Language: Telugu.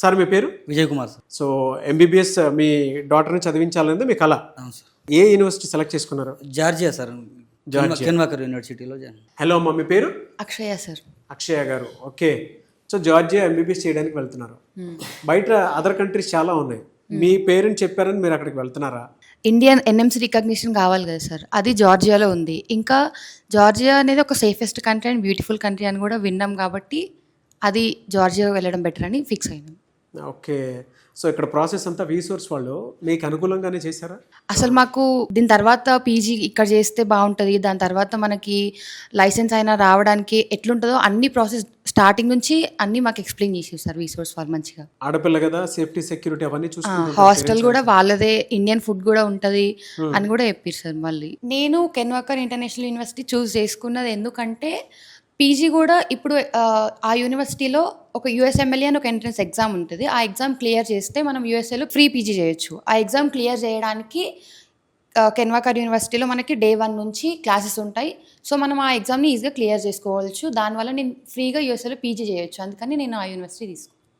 సార్ మీ పేరు? Vijay Kumar sir. So MBBS మీ డాటర్ని చదివించాలనేది మీ కళ. అవును సార్. ఏ యూనివర్సిటీ సెలెక్ట్ చేసుకున్నారు? Georgia sir, Georgia. కెన్వాకర్ యూనివర్సిటీలో జాయిన్. హలో అమ్మ, మీ పేరు? అక్షయ సార్. అక్షయ గారు, ఓకే. సో జార్జియా ఎంబీబీఎస్ చేయడానికి వెళ్తున్నారు. బయట అదర్ కంట్రీస్ చాలా ఉన్నాయి. మీ పేరెంట్ చెప్పారని మీరు అక్కడికి వెళ్తున్నారా? ఇండియన్ ఎన్ఎంసీ రికగ్నిషన్ కావాలి కదా సార్, అది జార్జియాలో ఉంది. ఇంకా జార్జియా అనేది ఒక safest country and beautiful country అని కూడా విన్నాం కాబట్టి అది జార్జియా వెళ్ళడం బెటర్ అని ఫిక్స్ అయినాం. ఓకే. సో ఇక్కడ ప్రాసెస్ అంతా వీసోర్స్ వాళ్ళు మీకు అనుకూలంగానే చేశారా? అసలు మాకు దీని తర్వాత పీజీ ఇక్కడ చేస్తే బాగుంటుంది, దాని తర్వాత మనకి లైసెన్స్ అయినా రావడానికి ఎట్లుంటుందో అన్ని ప్రాసెస్ స్టార్టింగ్ నుంచి అన్నీ మాకు ఎక్స్ప్లెయిన్ చేసేది సార్ వీసోర్స్ వాళ్ళు మంచిగా. ఆడపిల్ల కదా, సేఫ్టీ సెక్యూరిటీ అవన్నీ చూసుకుంటారు. హాస్టల్ కూడా వాళ్ళదే, ఇండియన్ ఫుడ్ కూడా ఉంటుంది అని కూడా చెప్పారు సార్. మళ్ళీ నేను కెన్వాకర్ ఇంటర్నేషనల్ యూనివర్సిటీ చూస్ చేసుకున్నది ఎందుకంటే పీజీ కూడా ఇప్పుడు ఆ యూనివర్సిటీలో ఒక యూఎస్ఎంఎల్ఏ అని ఒక ఎంట్రన్స్ ఎగ్జామ్ ఉంటుంది. ఆ ఎగ్జామ్ క్లియర్ చేస్తే మనం యూఎస్ఏలో ఫ్రీ పీజీ చేయొచ్చు. ఆ ఎగ్జామ్ క్లియర్ చేయడానికి కెన్వాకర్ యూనివర్సిటీలో మనకి Day 1 నుంచి క్లాసెస్ ఉంటాయి. సో మనం ఆ ఎగ్జామ్ని ఈజీగా క్లియర్ చేసుకోవచ్చు. దానివల్ల నేను ఫ్రీగా యూఎస్ఏలో పీజీ చేయొచ్చు. అందుకని నేను ఆ యూనివర్సిటీ తీసుకున్నాను.